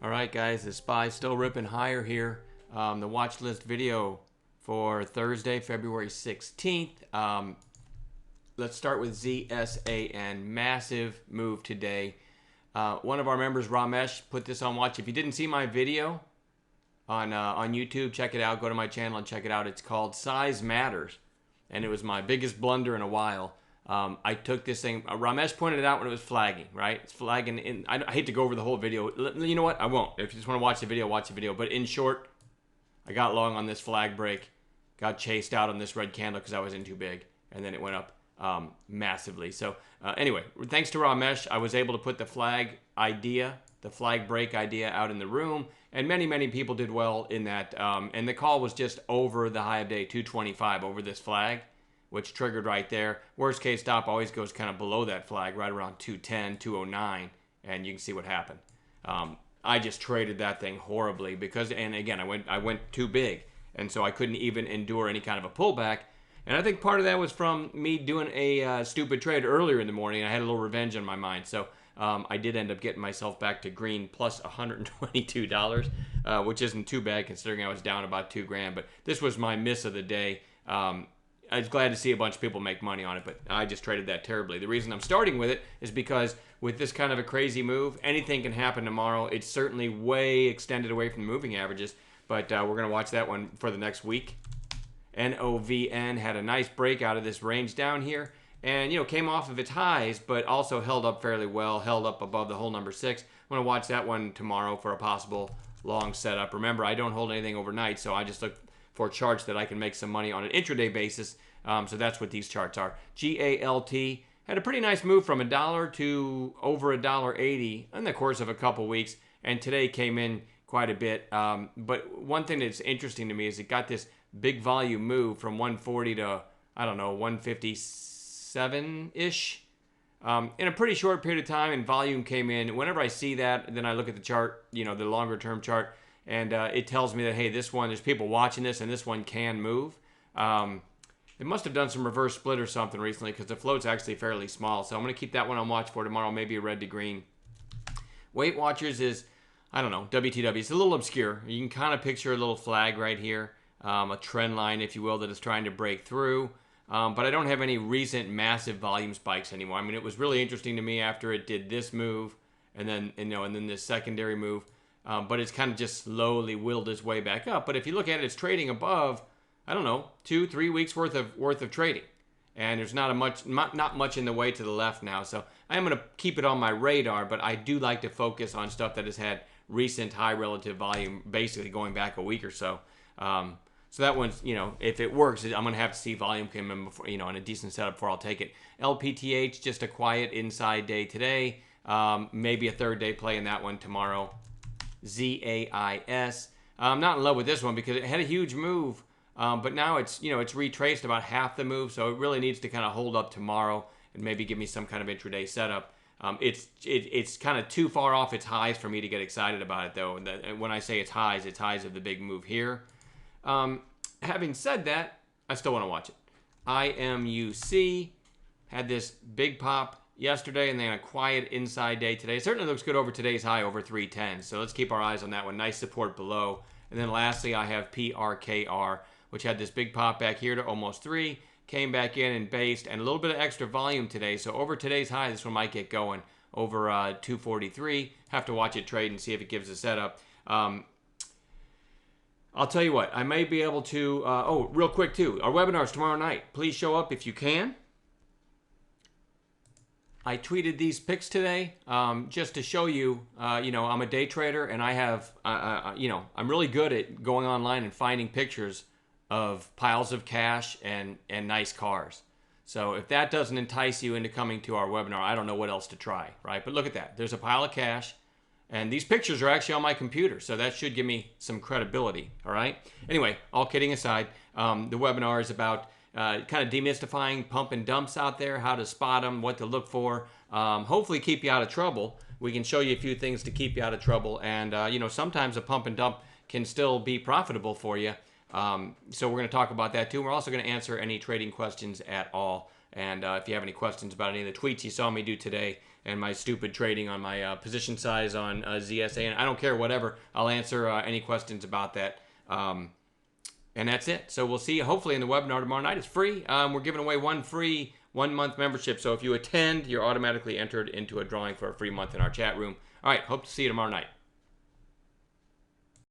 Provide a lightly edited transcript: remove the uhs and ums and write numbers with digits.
All right, guys, the SPY still ripping higher here. The watch list video for Thursday, February 16th. Let's start with ZSAN. Massive move today. One of our members, Ramesh, put this on watch. If you didn't see my video on YouTube, check it out. Go to my channel and check it out. It's called Size Matters, and it was my biggest blunder in a while. I took this thing. Ramesh pointed it out when it was flagging, right? It's flagging. I hate to go over the whole video. You know what? I won't. If you just want to watch the video, watch the video. But in short, I got long on this flag break, got chased out on this red candle because I was in too big, and then it went up massively. So anyway, thanks to Ramesh, I was able to put the flag break idea out in the room, and many people did well in that. And the call was just over the high of day 225 over this flag, which triggered right there. Worst case stop always goes kind of below that flag, right around 210, 209, and you can see what happened. I just traded that thing horribly because, and again, I went too big, and so I couldn't even endure any kind of a pullback. And I think part of that was from me doing a stupid trade earlier in the morning. I had a little revenge on my mind, so I did end up getting myself back to green plus $122, which isn't too bad considering I was down about $2,000. But this was my miss of the day. I was glad to see a bunch of people make money on it, but I just traded that terribly. The reason I'm starting with it is because with this kind of a crazy move, anything can happen tomorrow. It's certainly way extended away from the moving averages, but we're going to watch that one for the next week. NOVN had a nice break out of this range down here, and came off of its highs, but also held up fairly well, held up above the whole number 6. I'm going to watch that one tomorrow for a possible long setup. Remember, I don't hold anything overnight, so I just look for charts that I can make some money on an intraday basis. So that's what these charts are. GALT had a pretty nice move from $1 to over $1.80 in the course of a couple weeks, and today came in quite a bit. But one thing that's interesting to me is it got this big volume move from 140 to, I don't know, 157-ish in a pretty short period of time, and volume came in. Whenever I see that, then I look at the chart, the longer term chart, and it tells me that, hey, this one, there's people watching this, and this one can move. It must have done some reverse split or something recently because the float's actually fairly small. So I'm going to keep that one on watch for tomorrow, maybe a red to green. Weight Watchers is, I don't know, WTW. It's a little obscure. You can kind of picture a little flag right here, a trend line, if you will, that is trying to break through. But I don't have any recent massive volume spikes anymore. I mean, it was really interesting to me after it did this move and then, and then this secondary move. But it's kind of just slowly willed its way back up. But if you look at it, it's trading above, I don't know, 2-3 weeks worth of trading, and there's not much in the way to the left now. So I am going to keep it on my radar, but I do like to focus on stuff that has had recent high relative volume, basically going back a week or so. So that one's, if it works, I'm going to have to see volume come in before, in a decent setup before I'll take it. LPTH, just a quiet inside day today. Maybe a third day play in that one tomorrow. ZAIS. I'm not in love with this one because it had a huge move, but now it's retraced about half the move, so it really needs to kind of hold up tomorrow and maybe give me some kind of intraday setup. It's kind of too far off its highs for me to get excited about it, though. And when I say it's highs of the big move here. Having said that, I still want to watch it. IMUC had this big pop yesterday and then a quiet inside day today. It certainly looks good over today's high, over 310. So let's keep our eyes on that one. Nice support below. And then lastly, I have PRKR, which had this big pop back here to almost 3, came back in and based, and a little bit of extra volume today. So over today's high, this one might get going over 243. Have to watch it trade and see if it gives a setup. I'll tell you what, I may be able to, real quick too, our webinar's tomorrow night. Please show up if you can. I tweeted these pics today just to show you, I'm a day trader and I have, I'm really good at going online and finding pictures of piles of cash and nice cars. So if that doesn't entice you into coming to our webinar, I don't know what else to try, right? But look at that. There's a pile of cash. And these pictures are actually on my computer, so that should give me some credibility, all right? Anyway, all kidding aside, the webinar is about kind of demystifying pump and dumps out there, how to spot them, what to look for, hopefully keep you out of trouble. We can show you a few things to keep you out of trouble, and, sometimes a pump and dump can still be profitable for you. So we're going to talk about that, too. We're also going to answer any trading questions at all. And if you have any questions about any of the tweets you saw me do today, and my stupid trading on my position size on ZSA. And I don't care, whatever. I'll answer any questions about that. And that's it. So we'll see you hopefully in the webinar tomorrow night. It's free. We're giving away one free 1-month membership. So if you attend, you're automatically entered into a drawing for a free month in our chat room. All right. Hope to see you tomorrow night.